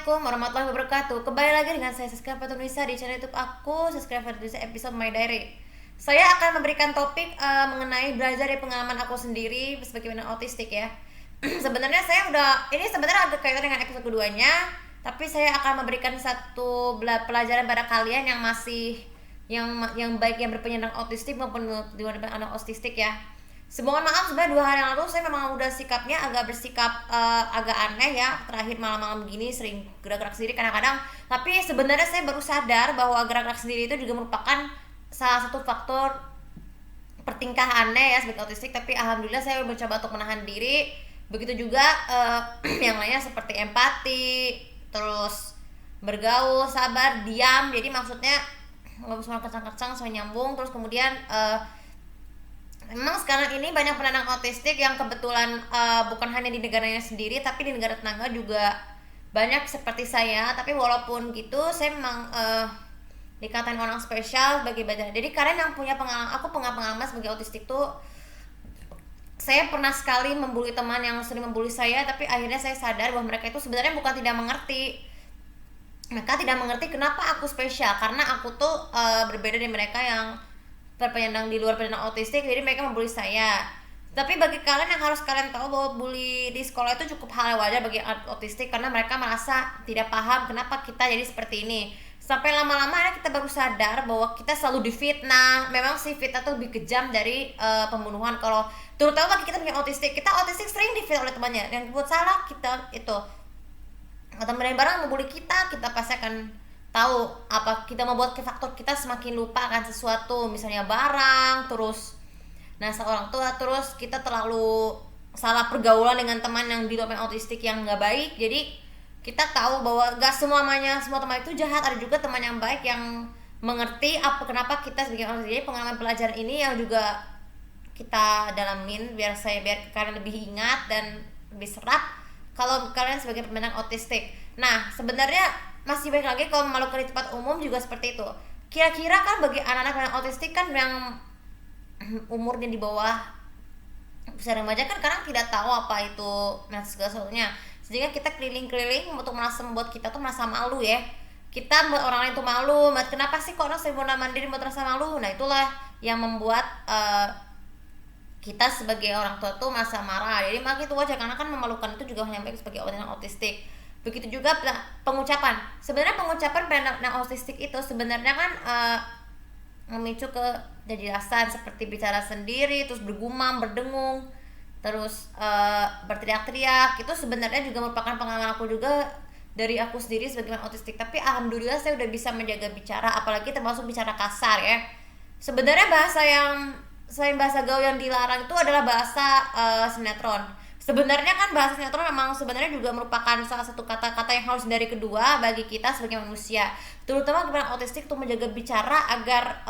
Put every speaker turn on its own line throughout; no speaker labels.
Assalamualaikum warahmatullahi wabarakatuh. Kembali lagi dengan saya Siska Fatunisa di channel YouTube aku, Siska Fatunisa episode My Diary. Saya akan memberikan topik mengenai belajar dari pengalaman aku sendiri sebagai anak autistik ya. Sebenarnya saya ini sebenarnya agak kaitan dengan episode keduanya, tapi saya akan memberikan satu pelajaran pada kalian yang masih yang baik yang berpenyandang autistik maupun di anak autistik ya. Semoga maaf sebenarnya 2 hari yang lalu saya memang udah sikapnya agak bersikap agak aneh ya, terakhir malam-malam begini sering gerak-gerak sendiri kadang-kadang, tapi sebenarnya saya baru sadar bahwa gerak-gerak sendiri itu juga merupakan salah satu faktor pertingkah aneh ya sebagai autistik, tapi alhamdulillah saya mencoba untuk menahan diri. Begitu juga yang lainnya seperti empati, terus bergaul, sabar, diam, jadi maksudnya nggak usah kecang-kecang saya nyambung. Terus kemudian memang sekarang ini banyak penyandang autistik yang kebetulan bukan hanya di negaranya sendiri, tapi di negara tetangga juga banyak seperti saya. Tapi walaupun gitu, saya memang dikatain orang spesial sebagai belajar. Jadi kalian yang punya pengalaman sebagai autistik tuh, saya pernah sekali membuli teman yang sering membuli saya, tapi akhirnya saya sadar bahwa mereka itu sebenarnya bukan tidak mengerti. Mereka tidak mengerti kenapa aku spesial, karena aku tuh berbeda dari mereka yang penyandang di luar penyandang autistik, jadi mereka membuli saya. Tapi bagi kalian yang harus kalian tahu bahwa bully di sekolah itu cukup hal yang wajar bagi autistik, karena mereka merasa tidak paham kenapa kita jadi seperti ini. Sampai lama-lama kita baru sadar bahwa kita selalu difitnah. Memang sih fitnah tuh lebih kejam dari pembunuhan. Kalau terutama bagi kita punya autistik, kita autistik sering difitnah oleh temannya. Yang buat salah kita itu atau teman barang membuli kita pasti akan tahu apa kita membuat faktor kita semakin lupa akan sesuatu, misalnya barang, terus seorang tua, terus kita terlalu salah pergaulan dengan teman yang di luar autistik yang nggak baik. Jadi kita tahu bahwa nggak semua teman itu jahat, ada juga teman yang baik yang mengerti kenapa kita sebagai autistik. Jadi pengalaman pelajaran ini yang juga kita dalamin biar kalian lebih ingat dan lebih serap kalau kalian sebagai penyandang autistik. Nah sebenarnya masih banyak lagi kalau melakukan di tempat umum juga seperti itu. Kira-kira kan bagi anak-anak yang autistik kan yang umurnya di bawah usia remaja kan kadang tidak tahu apa itu segala sesuatunya, sehingga kita keliling-keliling untuk membuat kita tuh merasa malu ya. Kita membuat orang lain tuh malu. Kenapa sih kok orang sering mandiri membuat rasa malu? Nah itulah yang membuat kita sebagai orang tua tuh merasa marah. Jadi makanya itu wajar, karena kan memalukan itu juga hal yang baik sebagai orang autistik. Begitu juga pengucapan. Sebenarnya pengucapan pada autistik itu sebenarnya kan memicu kejelasan seperti bicara sendiri, terus bergumam, berdengung, terus berteriak-teriak. Itu sebenarnya juga merupakan pengalaman aku juga dari aku sendiri sebagai orang autistik. Tapi alhamdulillah saya udah bisa menjaga bicara, apalagi termasuk bicara kasar ya. Sebenarnya selain bahasa gaul yang dilarang itu adalah bahasa sinetron. Sebenarnya kan bahasa sinetron memang sebenarnya juga merupakan salah satu kata-kata yang harus dari kedua bagi kita sebagai manusia, terutama kepada autistik, untuk menjaga bicara agar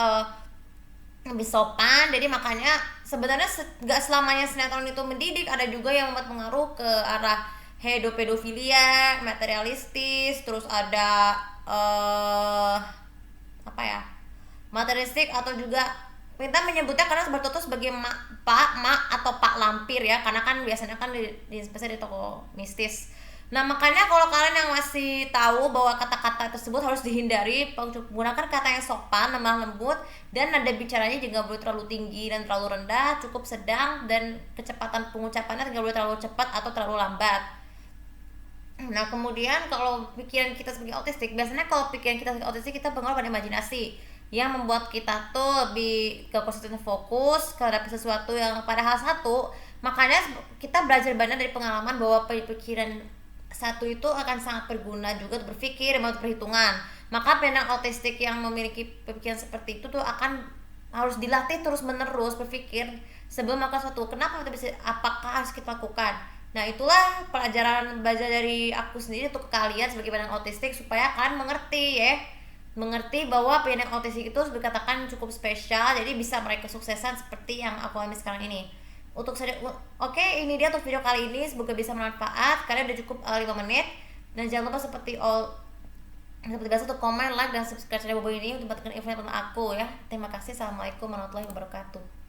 lebih sopan. Jadi makanya sebenarnya gak selamanya sinetron itu mendidik, ada juga yang membuat pengaruh ke arah pedofilia, materialistis, terus ada materialistik, atau juga kita menyebutnya karena bertutur sebagai pak, mak, atau pak lampir ya, karena kan biasanya kan di toko mistis. Nah makanya kalau kalian yang masih tahu bahwa kata-kata tersebut harus dihindari, gunakan kata yang sopan, lemah lembut, dan nada bicaranya juga boleh terlalu tinggi dan terlalu rendah, cukup sedang, dan kecepatan pengucapannya tidak boleh terlalu cepat atau terlalu lambat. Nah kemudian kalau pikiran kita sebagai autistik, biasanya kalau pikiran kita sebagai autistik kita pengaruh pada imajinasi yang membuat kita tuh lebih ke konsentrasi, fokus terhadap sesuatu yang pada hal satu. Makanya kita belajar banyak dari pengalaman bahwa pikiran satu itu akan sangat berguna juga untuk berpikir dan membuat perhitungan. Maka penyandang autistik yang memiliki pikiran seperti itu tuh harus dilatih terus menerus berpikir sebelum melakukan sesuatu. Apakah harus kita lakukan? Nah itulah pelajaran belajar dari aku sendiri untuk kalian sebagai penyandang autistik, supaya kalian mengerti bahwa penyandang autistik itu dikatakan cukup spesial, jadi bisa meraih kesuksesan seperti yang aku alami sekarang ini. Oke, ini dia untuk video kali ini, semoga bisa bermanfaat. Kalian udah cukup 5 menit, dan jangan lupa seperti biasa untuk komen, like, dan subscribe channel Bobo ini untuk mendapatkan info tentang aku ya. Terima kasih. Assalamualaikum warahmatullahi wabarakatuh.